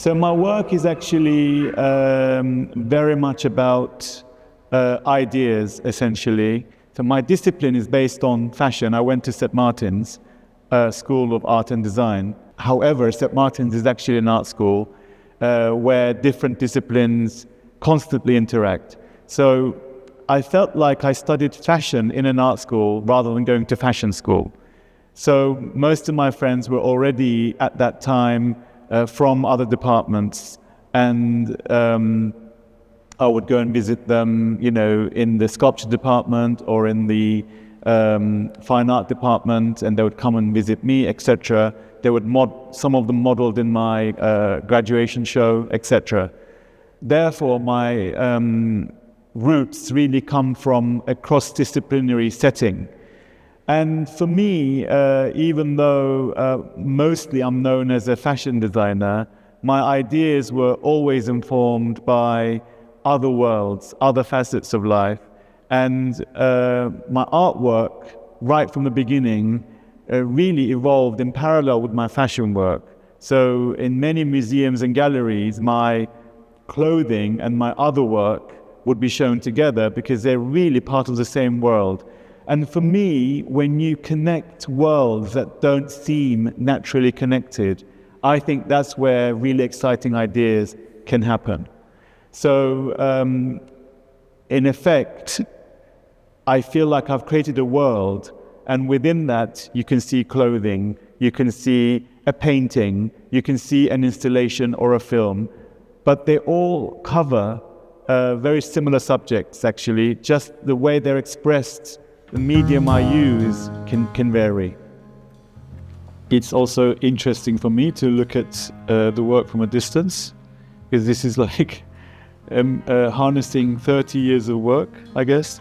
So my work is actually very much about ideas, essentially. So my discipline is based on fashion. I went to St. Martin's School of Art and Design. However, St. Martin's is actually an art school where different disciplines constantly interact. So I felt like I studied fashion in an art school rather than going to fashion school. So most of my friends were already at that time from other departments, and I would go and visit them, in the sculpture department or in the fine art department, and they would come and visit me, etc. They would some of them modeled in my graduation show, etc. Therefore, my roots really come from a cross-disciplinary setting. And for me, even though mostly I'm known as a fashion designer, my ideas were always informed by other worlds, other facets of life. And my artwork, right from the beginning, really evolved in parallel with my fashion work. So in many museums and galleries, my clothing and my other work would be shown together because they're really part of the same world. And for me, when you connect worlds that don't seem naturally connected, I think that's where really exciting ideas can happen. So, in effect, I feel like I've created a world, and within that, you can see clothing, you can see a painting, you can see an installation or a film, but they all cover very similar subjects, actually. Just the way they're expressed, the medium I use can vary. It's also interesting for me to look at the work from a distance, because this is like harnessing 30 years of work, I guess.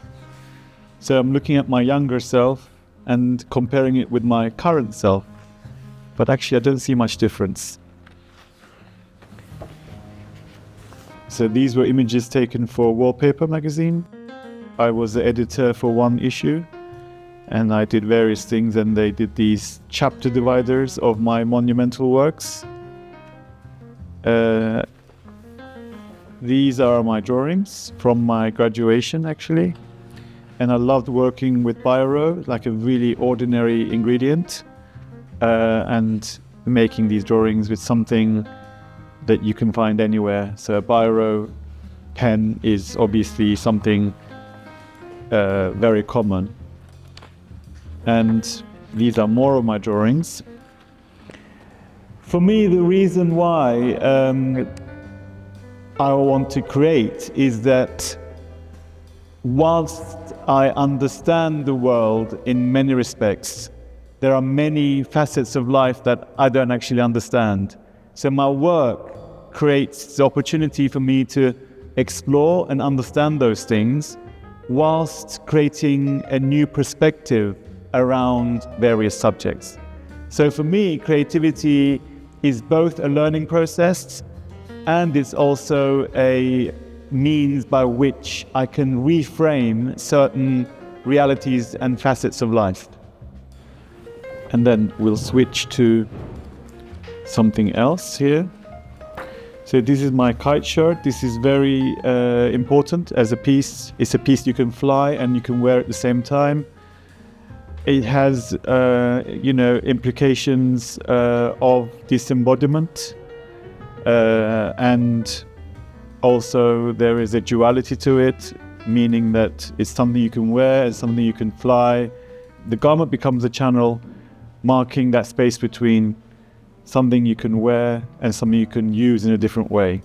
So I'm looking at my younger self and comparing it with my current self, but actually I don't see much difference. So these were images taken for Wallpaper magazine. I was the editor for one issue, and I did various things, and they did these chapter dividers of my monumental works. These are my drawings from my graduation, actually. And I loved working with biro, like a really ordinary ingredient, and making these drawings with something that you can find anywhere. So a biro pen is obviously something very common. And these are more of my drawings. For me, the reason why I want to create is that whilst I understand the world in many respects, there are many facets of life that I don't actually understand. So my work creates the opportunity for me to explore and understand those things whilst creating a new perspective around various subjects. So for me, creativity is both a learning process and it's also a means by which I can reframe certain realities and facets of life. And then we'll switch to something else here. So this is my kite shirt. This is very important as a piece. It's a piece you can fly and you can wear at the same time. It has, implications of disembodiment, and also there is a duality to it, meaning that it's something you can wear, it's something you can fly. The garment becomes a channel marking that space between something you can wear and something you can use in a different way.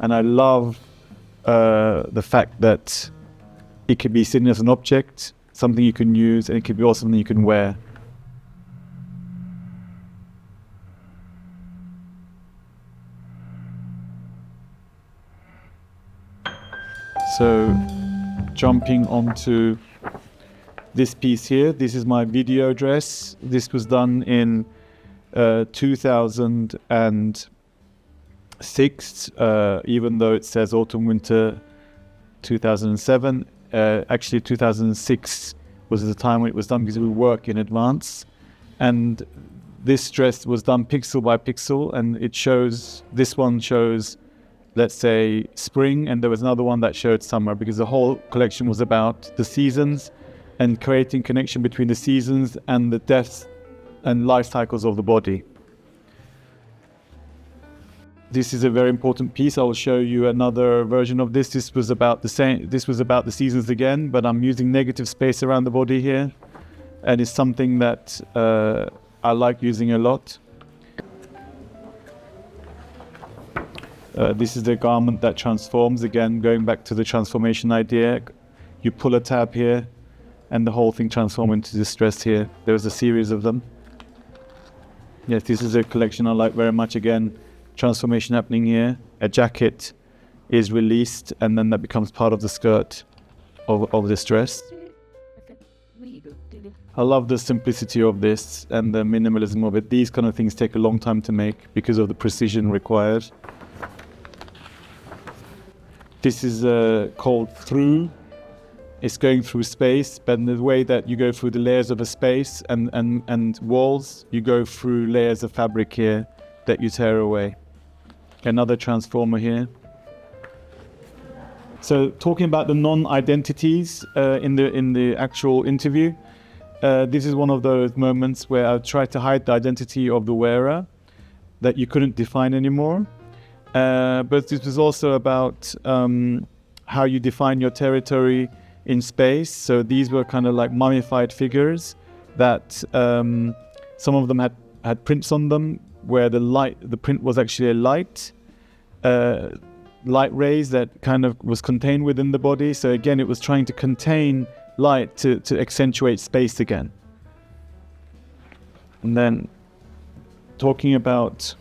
And I love the fact that it can be seen as an object, something you can use, and it can be also something you can wear. So, jumping onto this piece here, this is my video dress. This was done in 2006, even though it says autumn winter 2007. Actually 2006 was the time when it was done because we work in advance. And this stress was done pixel by pixel, and it shows, this one shows, let's say, spring, and there was another one that showed summer, because the whole collection was about the seasons and creating connection between the seasons and the deaths and life cycles of the body. This is a very important piece. I will show you another version of this. This was about the seasons again, but I'm using negative space around the body here, and it's something that I like using a lot. This is the garment that transforms. Again, going back to the transformation idea, you pull a tab here, and the whole thing transforms into distress here. There's a series of them. Yes, this is a collection I like very much. Again, transformation happening here. A jacket is released, and then that becomes part of the skirt of this dress. I love the simplicity of this and the minimalism of it. These kind of things take a long time to make because of the precision required. This is called through. It's going through space, but in the way that you go through the layers of a space and walls, you go through layers of fabric here that you tear away. Another transformer here. So talking about the non-identities in the actual interview, this is one of those moments where I tried to hide the identity of the wearer that you couldn't define anymore. But this was also about how you define your territory in space. So these were kind of like mummified figures that some of them had prints on them where the print was actually a light rays that kind of was contained within the body. So again, it was trying to contain light to accentuate space again. And then talking about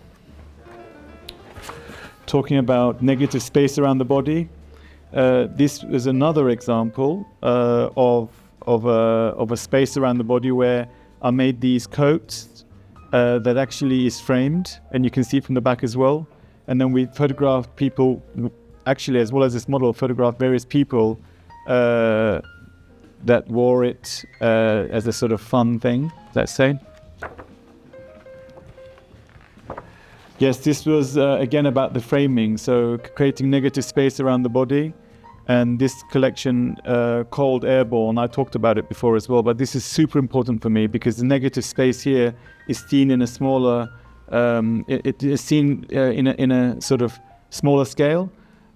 negative space around the body. This is another example of a space around the body where I made these coats that actually is framed, and you can see from the back as well. And then we photographed people, actually, as well as this model, photographed various people that wore it as a sort of fun thing, let's say. Yes, this was again about the framing, so creating negative space around the body. And this collection called Airborne, I talked about it before as well, but this is super important for me because the negative space here is seen in a smaller, it is seen in a sort of smaller scale.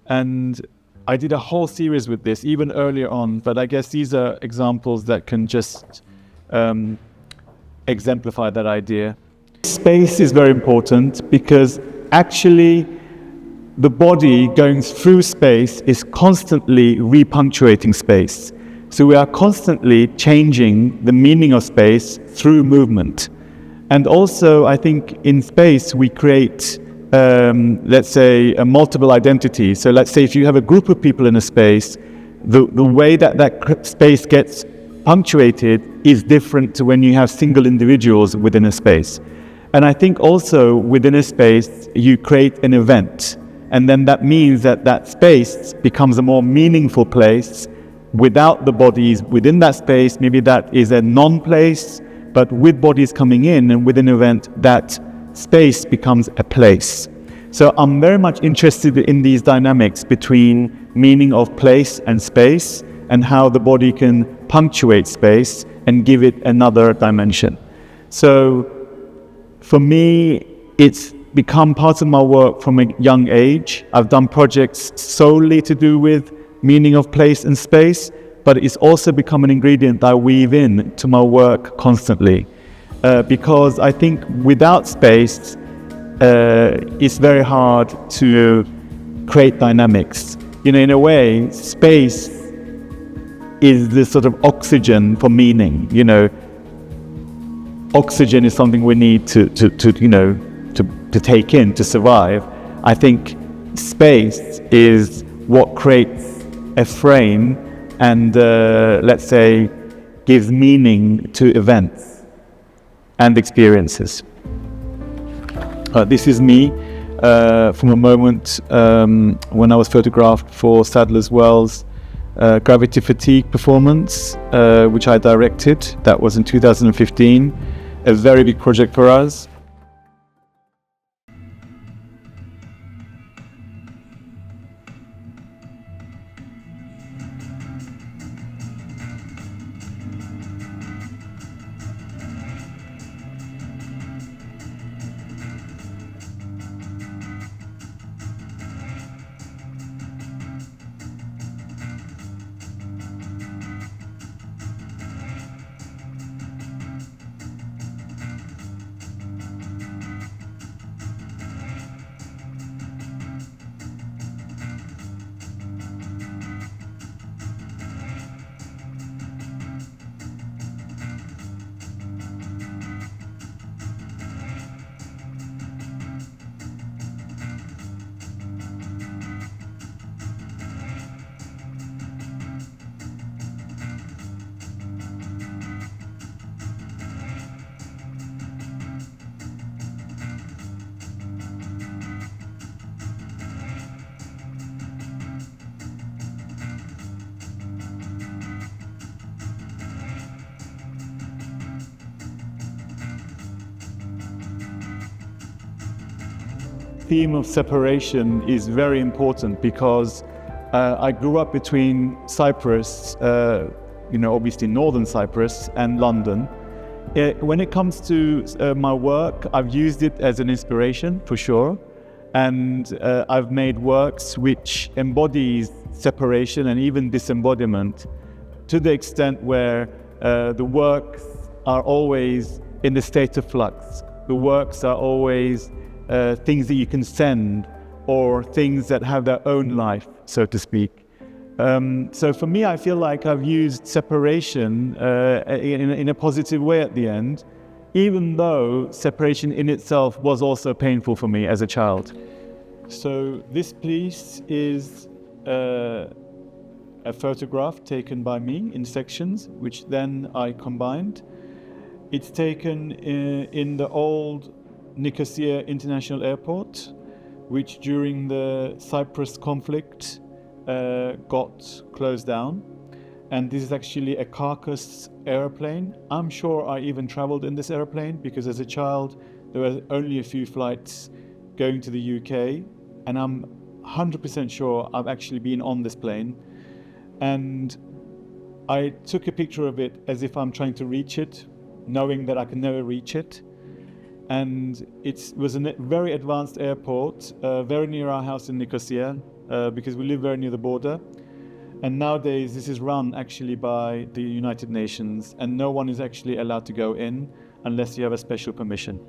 And I did a whole series with this even earlier on, but I guess these are examples that can just exemplify that idea. Space is very important because actually the body going through space is constantly repunctuating space. So we are constantly changing the meaning of space through movement. And also, I think in space we create, let's say, a multiple identity. So let's say if you have a group of people in a space, the way that space gets punctuated is different to when you have single individuals within a space. And I think also within a space, you create an event. And then that means that space becomes a more meaningful place without the bodies within that space. Maybe that is a non-place, but with bodies coming in and with an event, that space becomes a place. So I'm very much interested in these dynamics between meaning of place and space and how the body can punctuate space and give it another dimension. So for me, it's become part of my work from a young age. I've done projects solely to do with meaning of place and space, but it's also become an ingredient that I weave in to my work constantly. Because I think without space, it's very hard to create dynamics. You know, in a way, space is the sort of oxygen for meaning. You know, oxygen is something we need to take in to survive. I think space is what creates a frame and let's say gives meaning to events and experiences. This is me from a moment when I was photographed for Sadler's Wells Gravity Fatigue performance, which I directed. That was in 2015. a very big project for us. Theme of separation is very important because I grew up between Cyprus, obviously northern Cyprus, and London. When it comes to my work, I've used it as an inspiration for sure, and I've made works which embodies separation and even disembodiment to the extent where the works are always in the state of flux. The works are always things that you can send, or things that have their own life, so to speak. So for me, I feel like I've used separation in a positive way at the end, even though separation in itself was also painful for me as a child. So this piece is a photograph taken by me in sections, which then I combined. It's taken in the old Nicosia International Airport, which during the Cyprus conflict got closed down. And this is actually a carcass airplane. I'm sure I even traveled in this airplane because as a child there were only a few flights going to the UK, and I'm 100% sure I've actually been on this plane. And I took a picture of it as if I'm trying to reach it, knowing that I can never reach it. And it was a very advanced airport, very near our house in Nicosia, because we live very near the border. And nowadays this is run actually by the United Nations, and no one is actually allowed to go in unless you have a special permission.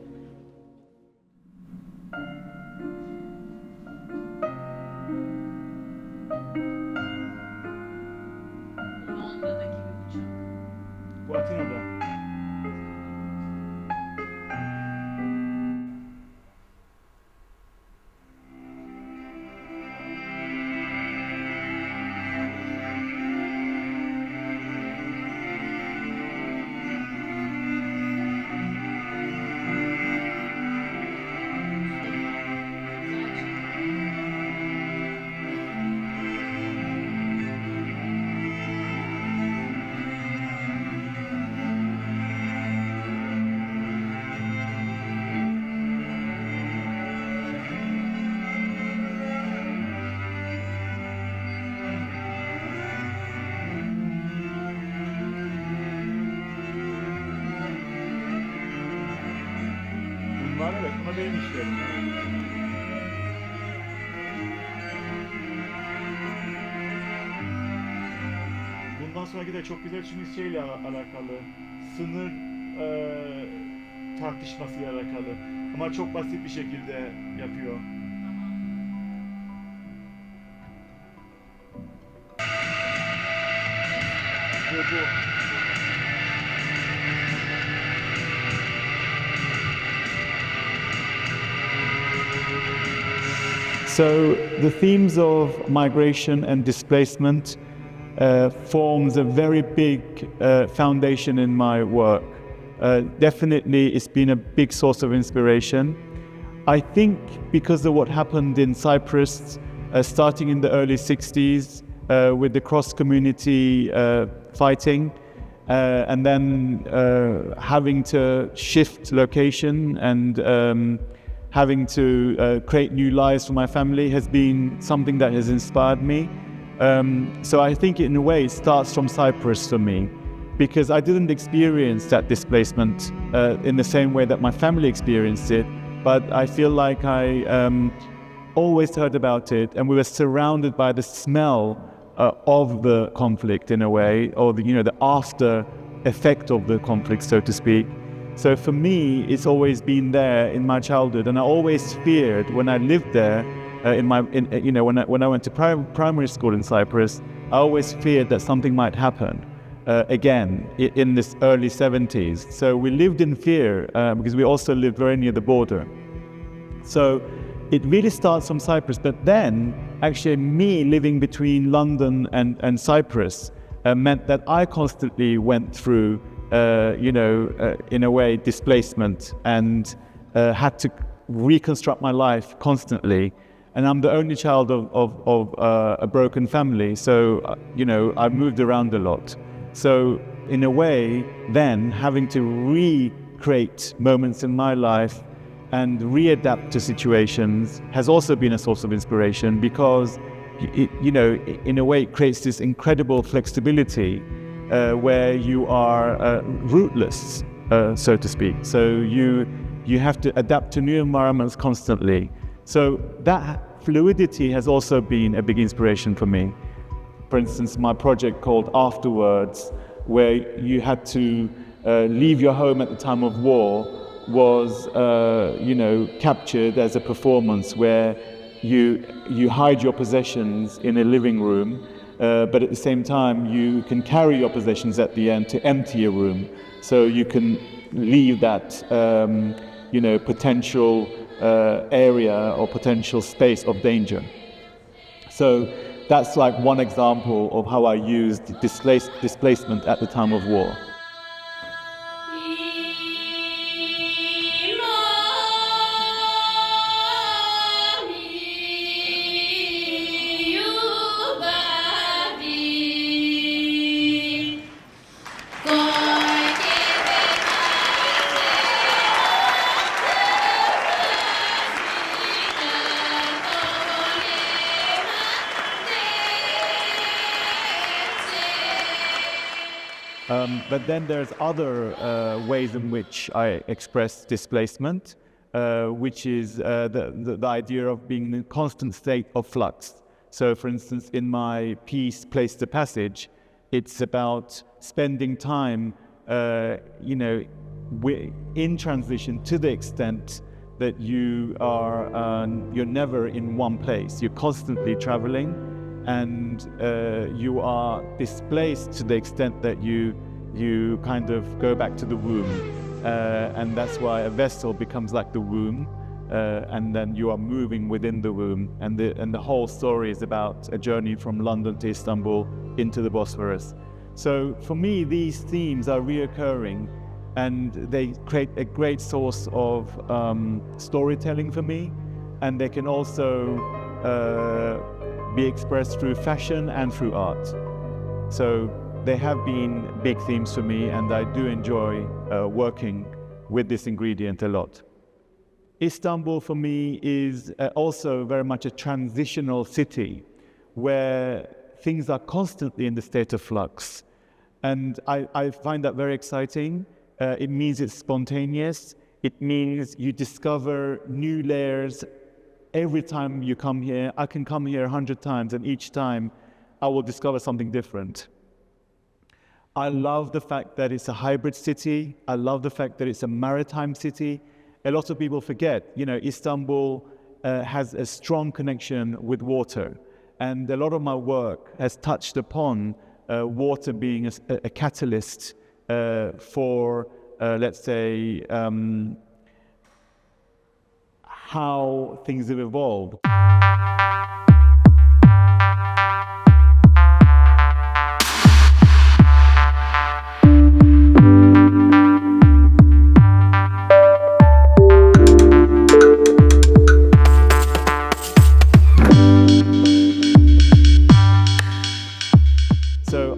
Evet, buna değmişler. Bundan sonraki de çok güzel, çünkü şeyle alakalı, sınır tartışmasıyla alakalı. Ama çok basit bir şekilde yapıyor. Bu. So the themes of migration and displacement forms a very big foundation in my work. Definitely it's been a big source of inspiration. I think because of what happened in Cyprus, starting in the early 60s with the cross-community fighting, And then having to shift location and having to create new lives for my family has been something that has inspired me. So I think in a way it starts from Cyprus for me, because I didn't experience that displacement in the same way that my family experienced it, but I feel like I always heard about it, and we were surrounded by the smell of the conflict in a way, or the after effect of the conflict, so to speak. So for me, it's always been there in my childhood, and I always feared when I lived there. When I went to primary school in Cyprus, I always feared that something might happen again in this early 70s. So we lived in fear because we also lived very near the border. So it really starts from Cyprus, but then actually me living between London and Cyprus meant that I constantly went through, in a way, displacement, and had to reconstruct my life constantly. And I'm the only child of a broken family, so I moved around a lot. So in a way, then having to recreate moments in my life and readapt to situations has also been a source of inspiration, because in a way it creates this incredible flexibility where you are rootless, so to speak. So you have to adapt to new environments constantly. So that fluidity has also been a big inspiration for me. For instance, my project called Afterwards, where you had to leave your home at the time of war, was captured as a performance where you hide your possessions in a living room, but at the same time you can carry your possessions at the end to empty a room, so you can leave that potential area or potential space of danger. So that's like one example of how I used displacement at the time of war. But then there's other ways in which I express displacement, which is the idea of being in a constant state of flux. So for instance, in my piece, Place the Passage, it's about spending time, in transition, to the extent that you're never in one place. You're constantly traveling, and you are displaced to the extent that you kind of go back to the womb, and that's why a vessel becomes like the womb, and then you are moving within the womb, and the whole story is about a journey from London to Istanbul into the Bosphorus. So for me, these themes are reoccurring, and they create a great source of storytelling for me, and they can also be expressed through fashion and through art. So they have been big themes for me, and I do enjoy working with this ingredient a lot. Istanbul for me is also very much a transitional city where things are constantly in the state of flux. And I find that very exciting. It means it's spontaneous. It means you discover new layers every time you come here. I can come here 100 times, and each time I will discover something different. I love the fact that it's a hybrid city. I love the fact that it's a maritime city. A lot of people forget, Istanbul has a strong connection with water. And a lot of my work has touched upon water being a catalyst for, let's say, how things have evolved.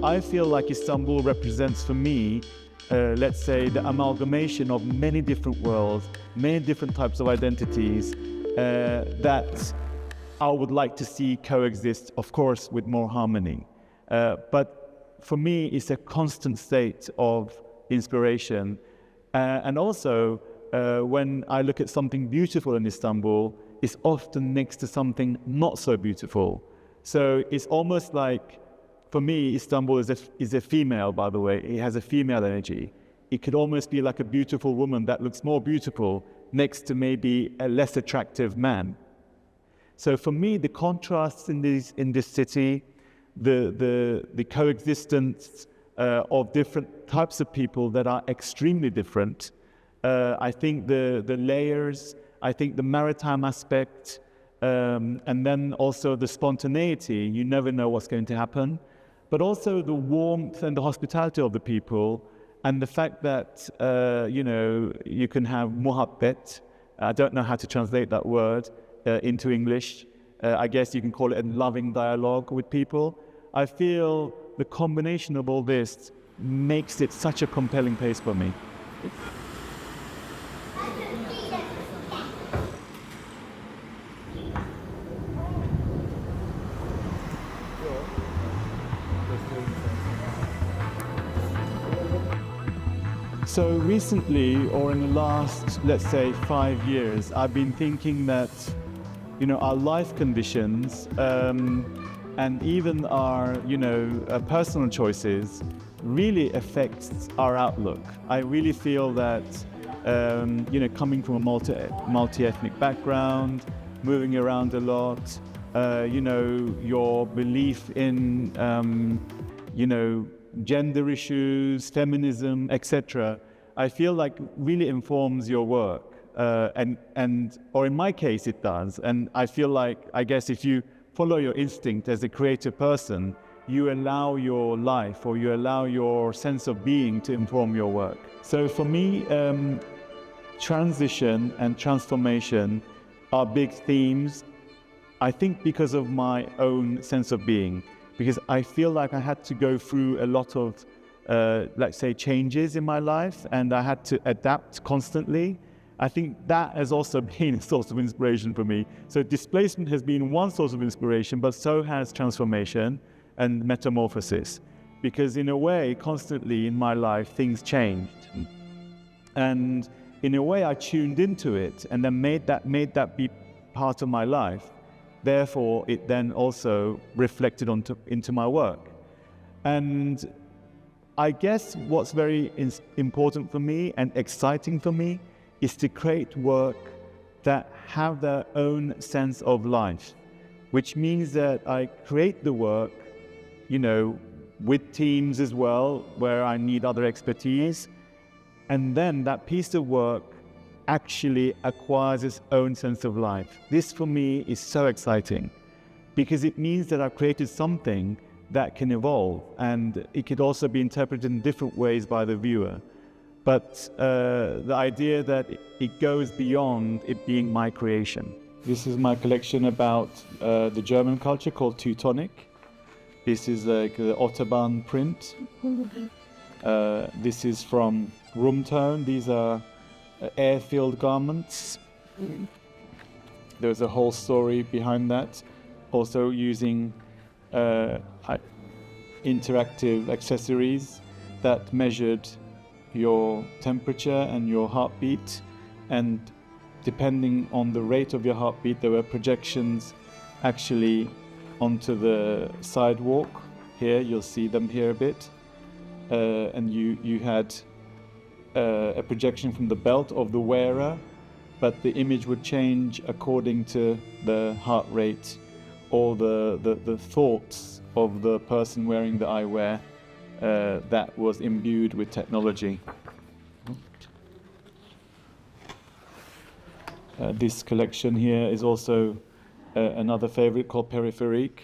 I feel like Istanbul represents for me, let's say, the amalgamation of many different worlds, many different types of identities that I would like to see coexist, of course, with more harmony. But for me, it's a constant state of inspiration. And also, when I look at something beautiful in Istanbul, it's often next to something not so beautiful. So it's almost like, for me, Istanbul is a female, by the way. It has a female energy. It could almost be like a beautiful woman that looks more beautiful next to maybe a less attractive man. So for me, the contrasts in this city, the coexistence of different types of people that are extremely different. I think the layers, I think the maritime aspect, and then also the spontaneity. You never know what's going to happen. But also the warmth and the hospitality of the people, and the fact that, you can have muhabbet. I don't know how to translate that word into English. I guess you can call it a loving dialogue with people. I feel the combination of all this makes it such a compelling place for me. So recently, or in the last, let's say, 5 years, I've been thinking that, our life conditions and even our, personal choices really affects our outlook. I really feel that, coming from a multi-ethnic background, moving around a lot, your belief in, gender issues, feminism, etc., I feel like really informs your work. Or in my case, it does. And I feel like, I guess if you follow your instinct as a creative person, you allow your life or you allow your sense of being to inform your work. So for me, transition and transformation are big themes, I think because of my own sense of being. Because I feel like I had to go through a lot of, let's say, changes in my life, and I had to adapt constantly. I think that has also been a source of inspiration for me. So displacement has been one source of inspiration, but so has transformation and metamorphosis. Because in a way, constantly in my life, things changed. And in a way, I tuned into it and then made that be part of my life. Therefore, it then also reflected into my work. And I guess what's very important for me and exciting for me is to create work that have their own sense of life, which means that I create the work, with teams as well, where I need other expertise. And then that piece of work actually acquires its own sense of life. This for me is so exciting because it means that I've created something that can evolve, and it could also be interpreted in different ways by the viewer. But the idea that it goes beyond it being my creation. This is my collection about the German culture called Teutonic. This is like the Autobahn print. This is from room tone. These are airfield garments. There's a whole story behind that. Also using interactive accessories that measured your temperature and your heartbeat, and depending on the rate of your heartbeat, there were projections actually onto the sidewalk. Here, you'll see them here a bit. And you had a projection from the belt of the wearer, but the image would change according to the heart rate or the thoughts of the person wearing the eyewear that was imbued with technology. This collection here is also another favorite called Périphérique.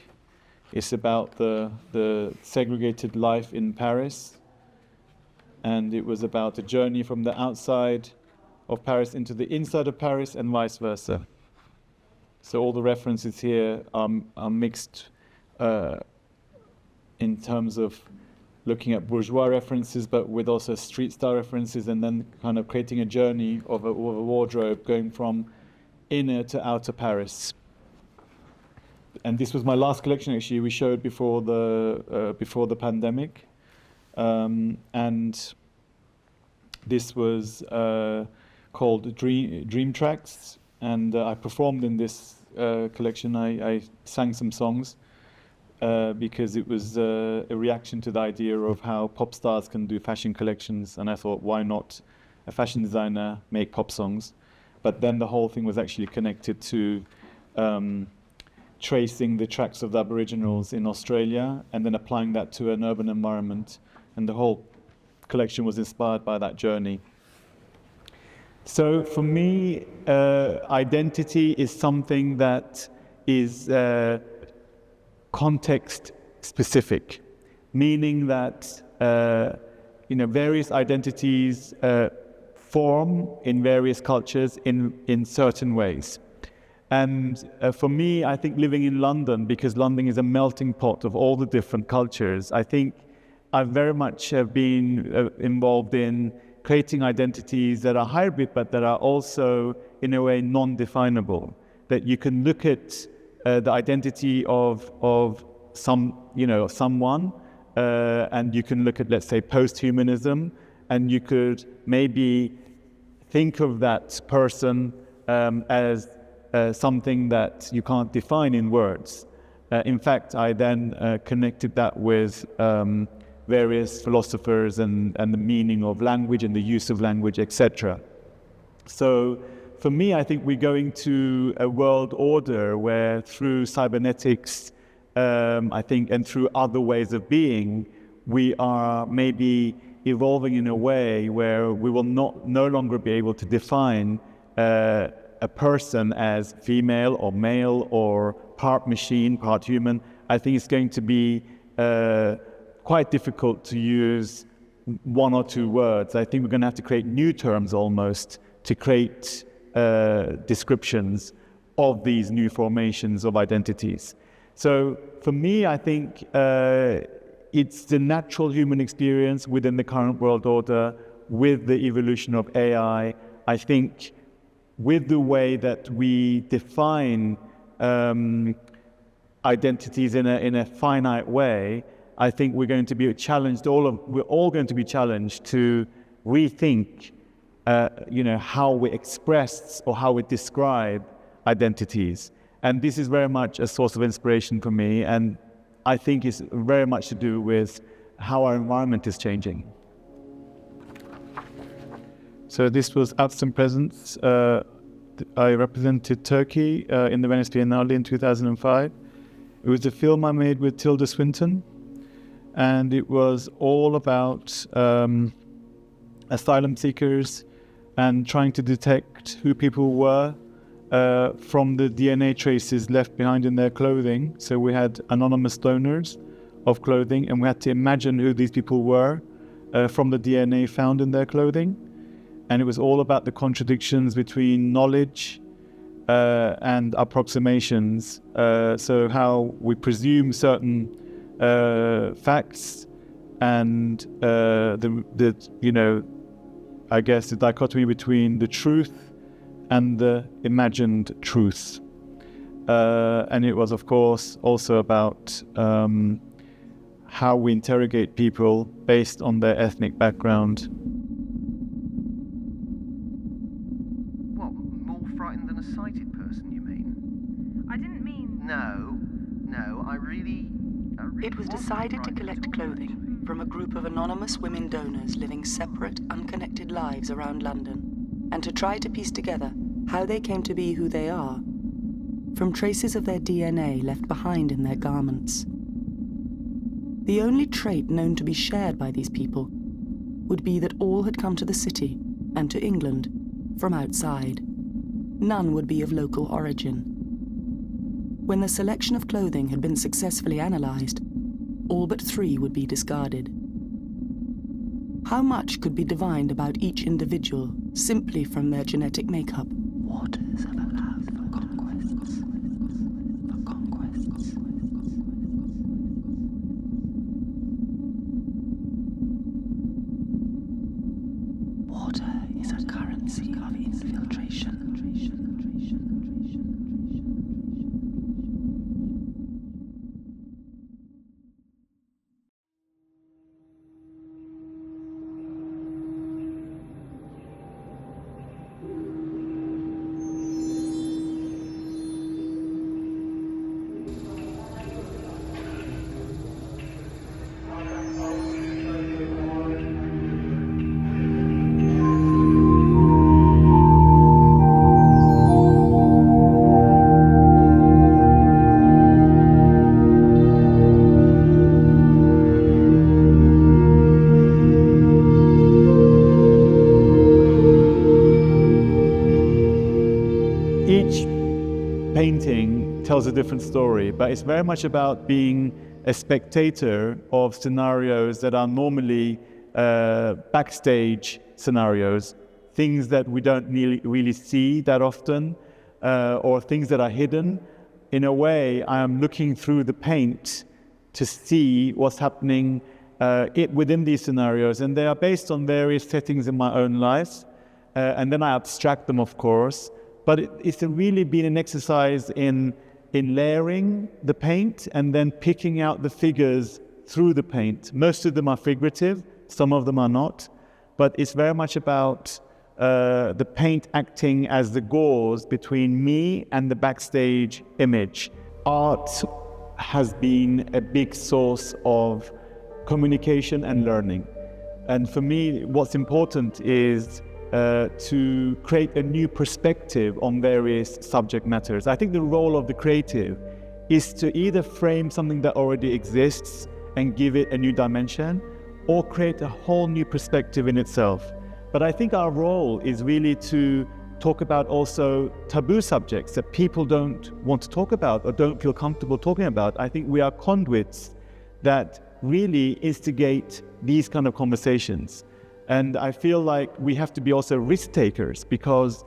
It's about the segregated life in Paris, and it was about a journey from the outside of Paris into the inside of Paris and vice versa. So all the references here are mixed in terms of looking at bourgeois references, but with also street style references, and then kind of creating a journey of a wardrobe going from inner to outer Paris. And this was my last collection, actually. We showed before the pandemic, and this was called Dream Tracks, and I performed in this collection. I sang some songs because it was a reaction to the idea of how pop stars can do fashion collections, and I thought, why not a fashion designer make pop songs? But then the whole thing was actually connected to tracing the tracks of the Aboriginals in Australia and then applying that to an urban environment. And the whole collection was inspired by that journey. So for me, identity is something that is context specific, meaning that various identities form in various cultures in certain ways. And for me, I think living in London, because London is a melting pot of all the different cultures, I think I very much have been involved in creating identities that are hybrid, but that are also, in a way, non-definable. That you can look at the identity of someone, and you can look at, let's say, post-humanism, and you could maybe think of that person as something that you can't define in words. In fact, I then connected that with various philosophers and the meaning of language and the use of language, etc. So for me, I think we're going to a world order where through cybernetics, I think, and through other ways of being, we are maybe evolving in a way where we will no longer be able to define a person as female or male or part machine, part human. I think it's going to be quite difficult to use one or two words. I think we're going to have to create new terms almost to create descriptions of these new formations of identities. So for me, I think it's the natural human experience within the current world order with the evolution of AI. I think with the way that we define identities in a finite way, I think we're going to be challenged. We're all going to be challenged to rethink, how we express or how we describe identities. And this is very much a source of inspiration for me, and I think it's very much to do with how our environment is changing. So this was Absent Presence. I represented Turkey in the Venice Biennale in 2005. It was a film I made with Tilda Swinton, and it was all about asylum seekers and trying to detect who people were from the DNA traces left behind in their clothing. So we had anonymous donors of clothing, and we had to imagine who these people were from the DNA found in their clothing. And it was all about the contradictions between knowledge and approximations. So how we presume certain facts, and I guess the dichotomy between the truth and the imagined truth. And it was, of course, also about how we interrogate people based on their ethnic background. What, more frightened than a sighted person, you mean? I didn't mean... No, I really It was decided to collect clothing from a group of anonymous women donors living separate, unconnected lives around London, and to try to piece together how they came to be who they are from traces of their DNA left behind in their garments. The only trait known to be shared by these people would be that all had come to the city and to England from outside. None would be of local origin. When the selection of clothing had been successfully analysed, all but 3 would be discarded. How much could be divined about each individual simply from their genetic makeup? Waters have allowed for conquests. frequency of infiltration. Each painting tells a different story, but it's very much about being a spectator of scenarios that are normally backstage scenarios, things that we don't really see that often, or things that are hidden. In a way, I am looking through the paint to see what's happening within these scenarios, and they are based on various settings in my own life, and then I abstract them, of course. But it's really been an exercise in layering the paint and then picking out the figures through the paint. Most of them are figurative, some of them are not, but it's very much about the paint acting as the gauze between me and the backstage image. Art has been a big source of communication and learning. And for me, what's important is to create a new perspective on various subject matters. I think the role of the creative is to either frame something that already exists and give it a new dimension, or create a whole new perspective in itself. But I think our role is really to talk about also taboo subjects that people don't want to talk about or don't feel comfortable talking about. I think we are conduits that really instigate these kind of conversations. And I feel like we have to be also risk takers, because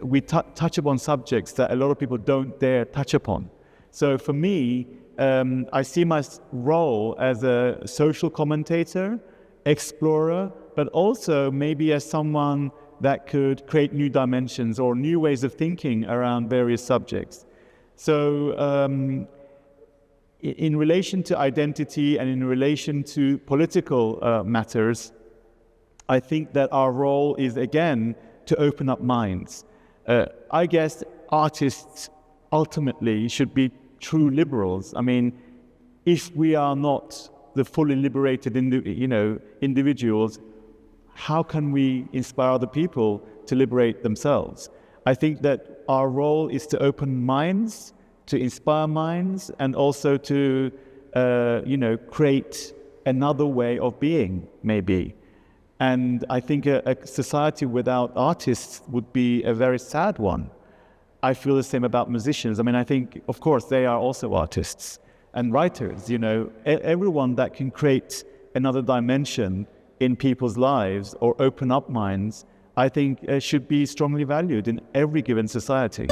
we touch upon subjects that a lot of people don't dare touch upon. So for me, I see my role as a social commentator, explorer, but also maybe as someone that could create new dimensions or new ways of thinking around various subjects. So in relation to identity and in relation to political matters, I think that our role is, again, to open up minds. I guess artists ultimately should be true liberals. I mean, if we are not the fully liberated individuals, how can we inspire other people to liberate themselves? I think that our role is to open minds, to inspire minds, and also to create another way of being, maybe. And I think a society without artists would be a very sad one. I feel the same about musicians. I mean, I think, of course, they are also artists and writers, everyone that can create another dimension in people's lives or open up minds, I think should be strongly valued in every given society.